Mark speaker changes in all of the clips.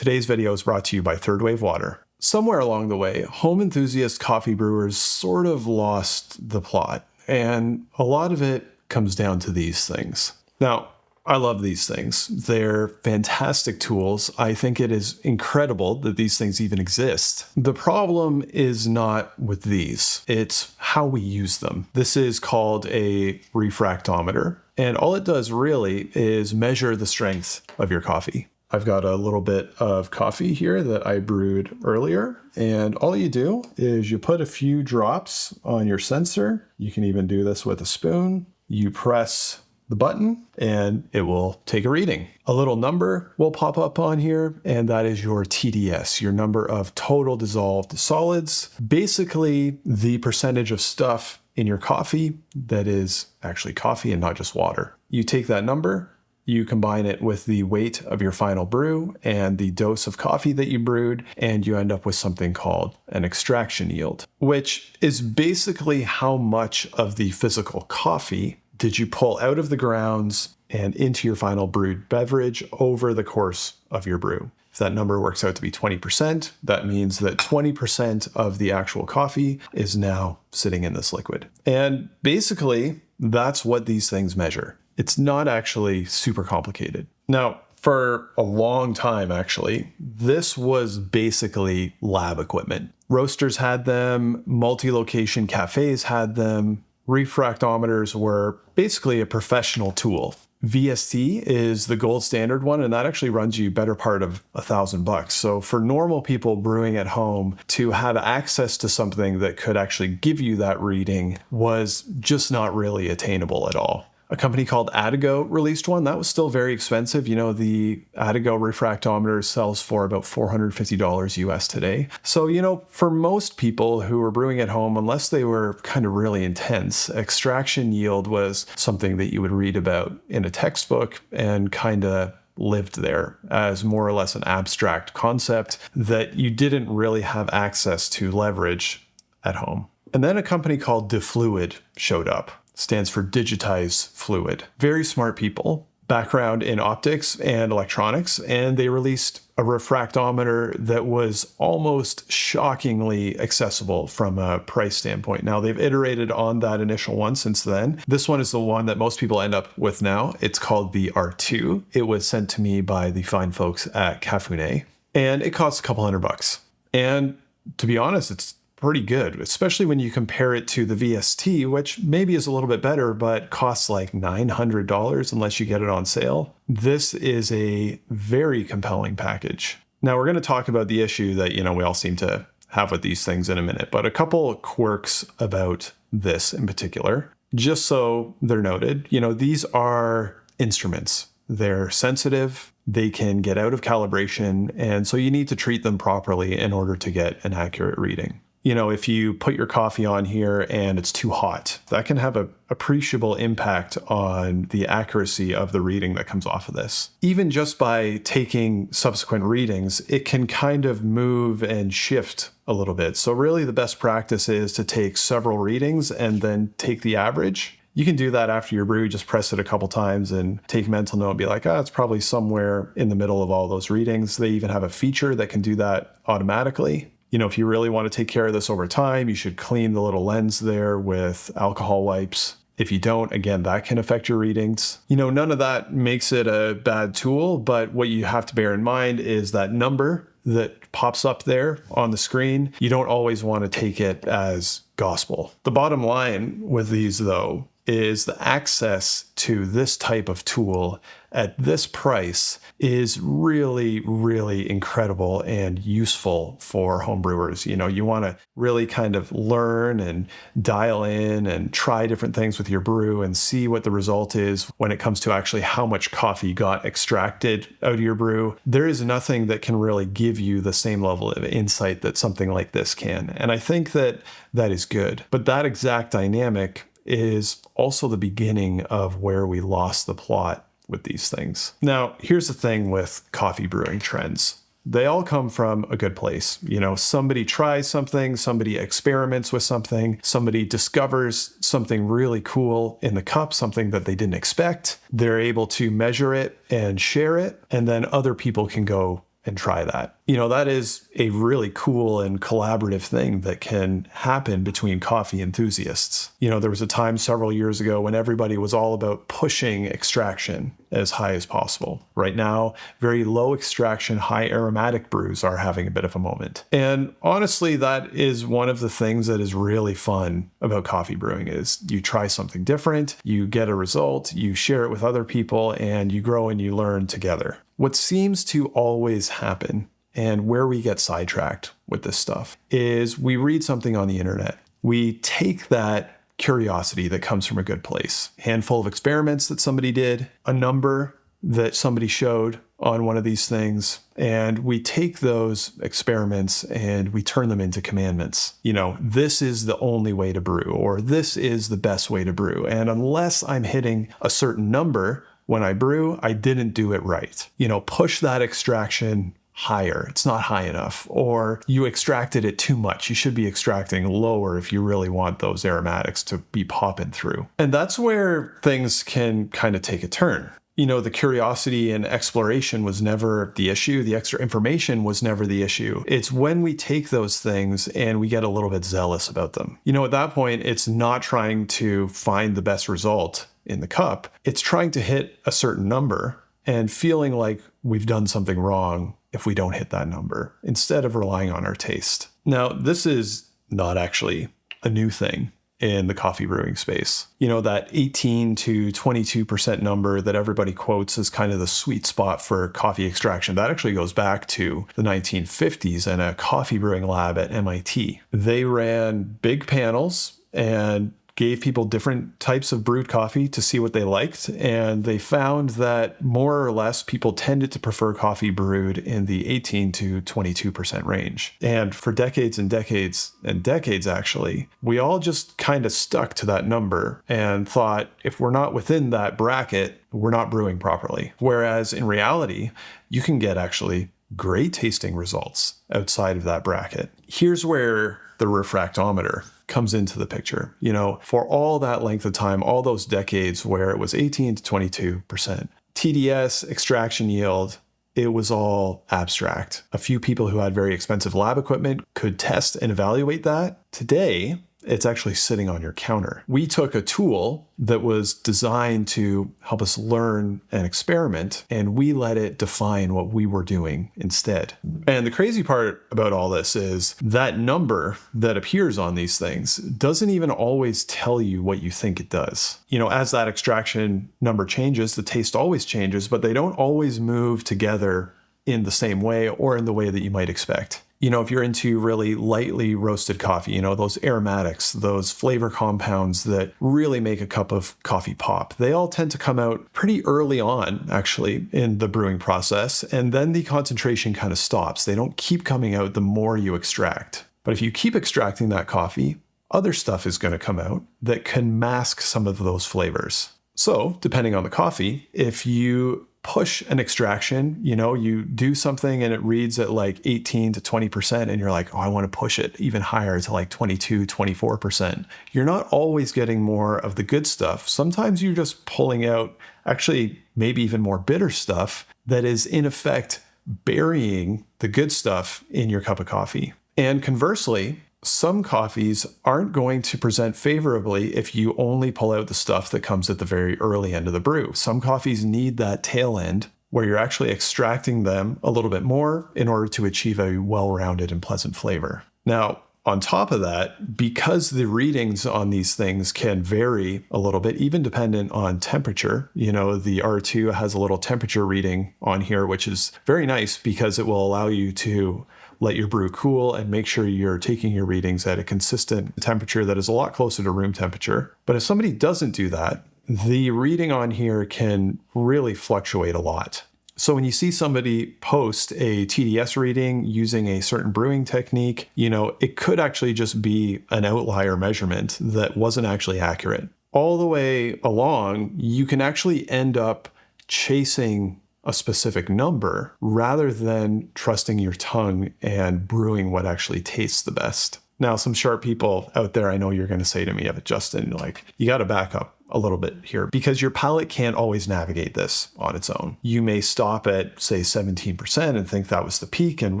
Speaker 1: Today's video is brought to you by Third Wave Water. Somewhere along the way, home enthusiast coffee brewers sort of lost the plot, and a lot of it comes down to these things. Now, I love these things. They're fantastic tools. I think it is incredible that these things even exist. The problem is not with these. It's how we use them. This is called a refractometer, and all it does really is measure the strength of your coffee. I've got a little bit of coffee here that I brewed earlier, and all you do is you put a few drops on your sensor. You can even do this with a spoon. You press the button and it will take a reading. A little number will pop up on here, and that is your TDS, your number of total dissolved solids. Basically, the percentage of stuff in your coffee that is actually coffee and not just water. You take that number, you combine it with the weight of your final brew and the dose of coffee that you brewed, and you end up with something called an extraction yield, which is basically how much of the physical coffee did you pull out of the grounds and into your final brewed beverage over the course of your brew. If that number works out to be 20%, that means that 20% of the actual coffee is now sitting in this liquid. And basically, that's what these things measure. It's not actually super complicated. Now, for a long time, actually, this was basically lab equipment. Roasters had them, multi-location cafes had them. Refractometers were basically a professional tool. VST is the gold standard one, and that actually runs you better part of $1,000. So for normal people brewing at home, to have access to something that could actually give you that reading was just not really attainable at all. A company called Adigo released one. That was still very expensive. You know, the Adigo refractometer sells for about $450 US today. So, you know, for most people who were brewing at home, unless they were kind of really intense, extraction yield was something that you would read about in a textbook and kind of lived there as more or less an abstract concept that you didn't really have access to leverage at home. And then a company called DeFluid showed up. Stands for digitize fluid. Very smart people, background in optics and electronics, and they released a refractometer that was almost shockingly accessible from a price standpoint. Now, they've iterated on that initial one since then. This one is the one that most people end up with now. It's called the R2. It was sent to me by the fine folks at Cafune, and it costs a couple $100. And to be honest, it's pretty good, especially when you compare it to the VST, which maybe is a little bit better, but costs like $900 unless you get it on sale. This is a very compelling package. Now we're going to talk about the issue that, you know, we all seem to have with these things in a minute, but a couple of quirks about this in particular, just so they're noted. You know, these are instruments. They're sensitive, they can get out of calibration, and so you need to treat them properly in order to get an accurate reading. You know, if you put your coffee on here and it's too hot, that can have an appreciable impact on the accuracy of the reading that comes off of this. Even just by taking subsequent readings, it can kind of move and shift a little bit. So really the best practice is to take several readings and then take the average. You can do that after your brew, just press it a couple times and take a mental note and be like, it's probably somewhere in the middle of all those readings. They even have a feature that can do that automatically. You know, if you really want to take care of this over time, you should clean the little lens there with alcohol wipes. If you don't, again, that can affect your readings. You know, none of that makes it a bad tool, but what you have to bear in mind is that number that pops up there on the screen, you don't always want to take it as gospel. The bottom line with these, though, is the access to this type of tool at this price is really, really incredible and useful for homebrewers. You know, you want to really kind of learn and dial in and try different things with your brew and see what the result is when it comes to actually how much coffee got extracted out of your brew. There is nothing that can really give you the same level of insight that something like this can. And I think that that is good. But that exact dynamic is also the beginning of where we lost the plot with these things. Now, here's the thing with coffee brewing trends. They all come from a good place. You know, somebody tries something, somebody experiments with something, somebody discovers something really cool in the cup, something that they didn't expect. They're able to measure it and share it, and then other people can go and try that. That is a really cool and collaborative thing that can happen between coffee enthusiasts. There was a time several years ago when everybody was all about pushing extraction as high as possible. Right now, very low extraction, high aromatic brews are having a bit of a moment. And honestly, that is one of the things that is really fun about coffee brewing is you try something different, you get a result, you share it with other people, and you grow and you learn together. What seems to always happen, and where we get sidetracked with this stuff, is we read something on the internet. We take that curiosity that comes from a good place, handful of experiments that somebody did, a number that somebody showed on one of these things, and we take those experiments and we turn them into commandments. This is the only way to brew, or this is the best way to brew. And unless I'm hitting a certain number when I brew, I didn't do it right. Push that extraction higher. It's not high enough. Or you extracted it too much. You should be extracting lower if you really want those aromatics to be popping through. And that's where things can kind of take a turn. The curiosity and exploration was never the issue. The extra information was never the issue. It's when we take those things and we get a little bit zealous about them. At that point, it's not trying to find the best result in the cup. It's trying to hit a certain number and feeling like we've done something wrong if we don't hit that number, instead of relying on our taste. Now, this is not actually a new thing in the coffee brewing space. That 18 to 22% number that everybody quotes as kind of the sweet spot for coffee extraction, that actually goes back to the 1950s and a coffee brewing lab at MIT. They ran big panels and gave people different types of brewed coffee to see what they liked. And they found that more or less people tended to prefer coffee brewed in the 18 to 22% range. And for decades and decades and decades, actually, we all just kind of stuck to that number and thought if we're not within that bracket, we're not brewing properly. Whereas in reality, you can get actually great tasting results outside of that bracket. Here's where the refractometer comes into the picture. For all that length of time, all those decades where it was 18 to 22%, TDS, extraction yield, it was all abstract. A few people who had very expensive lab equipment could test and evaluate that. Today, it's actually sitting on your counter. We took a tool that was designed to help us learn and experiment, and we let it define what we were doing instead. And the crazy part about all this is that number that appears on these things doesn't even always tell you what you think it does. As that extraction number changes, the taste always changes, but they don't always move together in the same way or in the way that you might expect. If you're into really lightly roasted coffee, those aromatics, those flavor compounds that really make a cup of coffee pop, they all tend to come out pretty early on, actually, in the brewing process. And then the concentration kind of stops. They don't keep coming out the more you extract. But if you keep extracting that coffee, other stuff is going to come out that can mask some of those flavors. So, depending on the coffee, if you push an extraction, you do something and it reads at like 18 to 20% and you're like, oh, I want to push it even higher to like 22, 24%. You're not always getting more of the good stuff. Sometimes you're just pulling out actually maybe even more bitter stuff that is in effect burying the good stuff in your cup of coffee. And conversely, some coffees aren't going to present favorably if you only pull out the stuff that comes at the very early end of the brew. Some coffees need that tail end where you're actually extracting them a little bit more in order to achieve a well-rounded and pleasant flavor. Now, on top of that, because the readings on these things can vary a little bit, even dependent on temperature, the R2 has a little temperature reading on here, which is very nice because it will allow you to let your brew cool and make sure you're taking your readings at a consistent temperature that is a lot closer to room temperature. But if somebody doesn't do that, the reading on here can really fluctuate a lot. So when you see somebody post a TDS reading using a certain brewing technique, it could actually just be an outlier measurement that wasn't actually accurate. All the way along, you can actually end up chasing a specific number rather than trusting your tongue and brewing what actually tastes the best. Now, some sharp people out there, I know you're going to say to me, Justin, you got to back up a little bit here because your palate can't always navigate this on its own. You may stop at, say, 17% and think that was the peak, and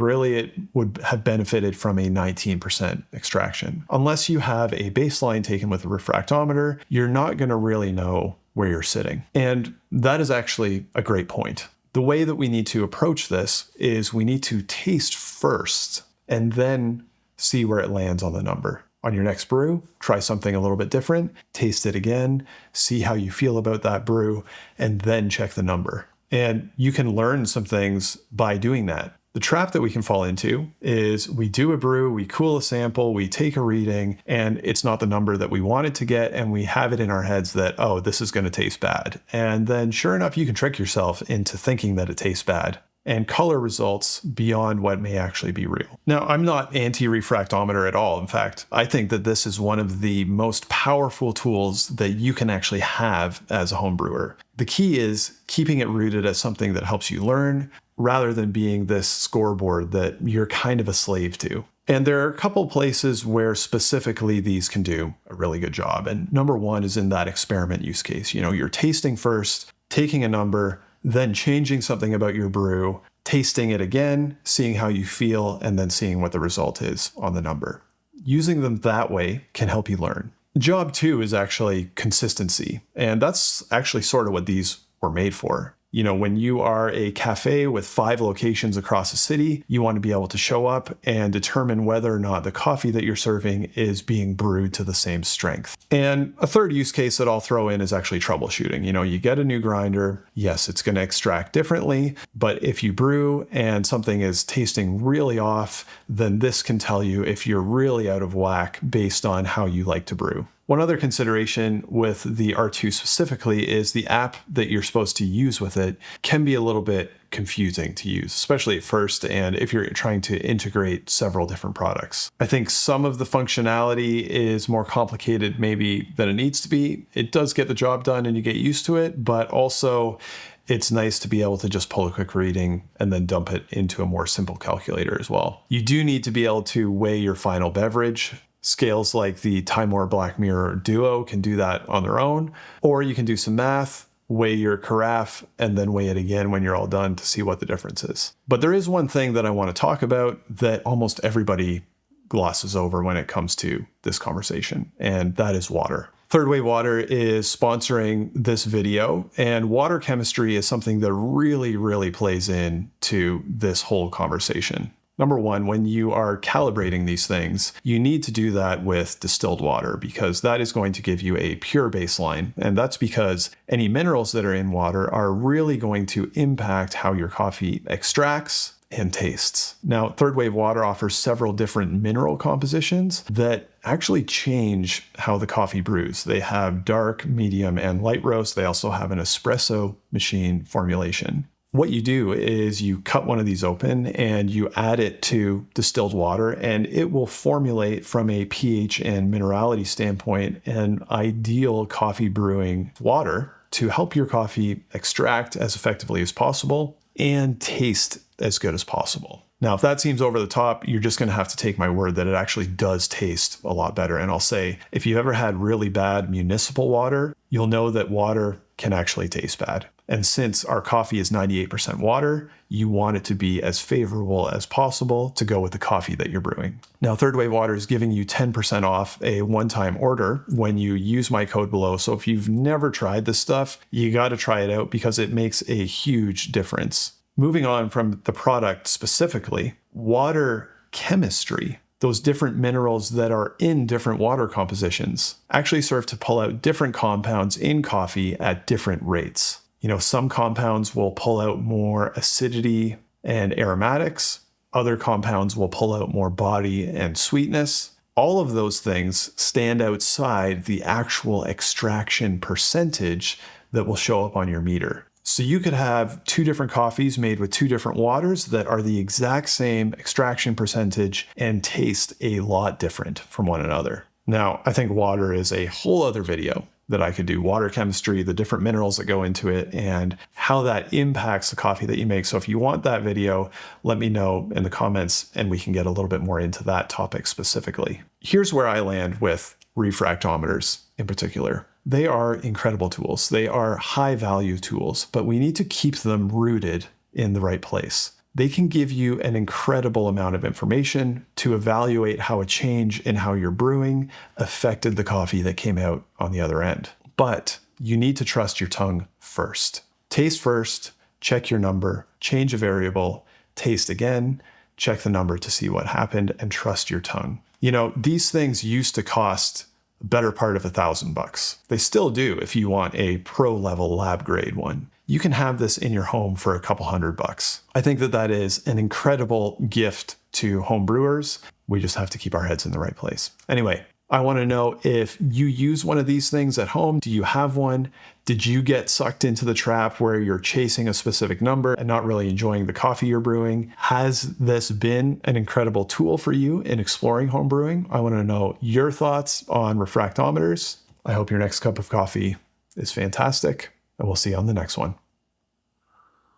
Speaker 1: really it would have benefited from a 19% extraction. Unless you have a baseline taken with a refractometer, you're not going to really know where you're sitting. And that is actually a great point. The way that we need to approach this is we need to taste first and then see where it lands on the number. On your next brew, try something a little bit different, taste it again, see how you feel about that brew, and then check the number. And you can learn some things by doing that. The trap that we can fall into is we do a brew, we cool a sample, we take a reading, and it's not the number that we wanted to get, and we have it in our heads that, oh, this is going to taste bad. And then sure enough, you can trick yourself into thinking that it tastes bad and color results beyond what may actually be real. Now, I'm not anti-refractometer at all. In fact, I think that this is one of the most powerful tools that you can actually have as a home brewer. The key is keeping it rooted as something that helps you learn rather than being this scoreboard that you're kind of a slave to. And there are a couple places where specifically these can do a really good job. And number one is in that experiment use case. You're tasting first, taking a number, then changing something about your brew, tasting it again, seeing how you feel, and then seeing what the result is on the number. Using them that way can help you learn. Job two is actually consistency. And that's actually sort of what these were made for. When you are a cafe with 5 locations across a city, you want to be able to show up and determine whether or not the coffee that you're serving is being brewed to the same strength. And a third use case that I'll throw in is actually troubleshooting. You get a new grinder. Yes, it's going to extract differently, but if you brew and something is tasting really off, then this can tell you if you're really out of whack based on how you like to brew. One other consideration with the R2 specifically is the app that you're supposed to use with it can be a little bit confusing to use, especially at first, and if you're trying to integrate several different products. I think some of the functionality is more complicated maybe than it needs to be. It does get the job done and you get used to it, but also it's nice to be able to just pull a quick reading and then dump it into a more simple calculator as well. You do need to be able to weigh your final beverage. Scales like the Timor Black Mirror Duo can do that on their own, or you can do some math, weigh your carafe, and then weigh it again when you're all done to see what the difference is. But there is one thing that I want to talk about that almost everybody glosses over when it comes to this conversation, and that is water. Third Wave Water is sponsoring this video, and water chemistry is something that really, really plays into this whole conversation. Number one, when you are calibrating these things, you need to do that with distilled water because that is going to give you a pure baseline. And that's because any minerals that are in water are really going to impact how your coffee extracts and tastes. Now, Third Wave Water offers several different mineral compositions that actually change how the coffee brews. They have dark, medium, and light roast. They also have an espresso machine formulation. What you do is you cut one of these open and you add it to distilled water, and it will formulate from a pH and minerality standpoint an ideal coffee brewing water to help your coffee extract as effectively as possible and taste as good as possible. Now, if that seems over the top, you're just going to have to take my word that it actually does taste a lot better. And I'll say, if you've ever had really bad municipal water, you'll know that water can actually taste bad. And since our coffee is 98% water, you want it to be as favorable as possible to go with the coffee that you're brewing. Now, Third Wave Water is giving you 10% off a one-time order when you use my code below. So if you've never tried this stuff, you got to try it out because it makes a huge difference. Moving on from the product specifically, water chemistry, those different minerals that are in different water compositions, actually serve to pull out different compounds in coffee at different rates. Some compounds will pull out more acidity and aromatics. Other compounds will pull out more body and sweetness. All of those things stand outside the actual extraction percentage that will show up on your meter. So you could have 2 different coffees made with 2 different waters that are the exact same extraction percentage and taste a lot different from one another. Now, I think water is a whole other video that I could do. Water chemistry, the different minerals that go into it, and how that impacts the coffee that you make. So if you want that video, let me know in the comments and we can get a little bit more into that topic specifically. Here's where I land with refractometers in particular. They are incredible tools. They are high value tools, but we need to keep them rooted in the right place. They can give you an incredible amount of information to evaluate how a change in how you're brewing affected the coffee that came out on the other end. But you need to trust your tongue first. Taste first, check your number, change a variable, taste again, check the number to see what happened, and trust your tongue. You know, these things used to cost a better part of $1,000. They still do if you want a pro level lab grade one. You can have this in your home for a couple $100. I think that that is an incredible gift to home brewers. We just have to keep our heads in the right place. Anyway, I want to know if you use one of these things at home. Do you have one? Did you get sucked into the trap where you're chasing a specific number and not really enjoying the coffee you're brewing? Has this been an incredible tool for you in exploring home brewing? I want to know your thoughts on refractometers. I hope your next cup of coffee is fantastic, and we'll see you on the next one.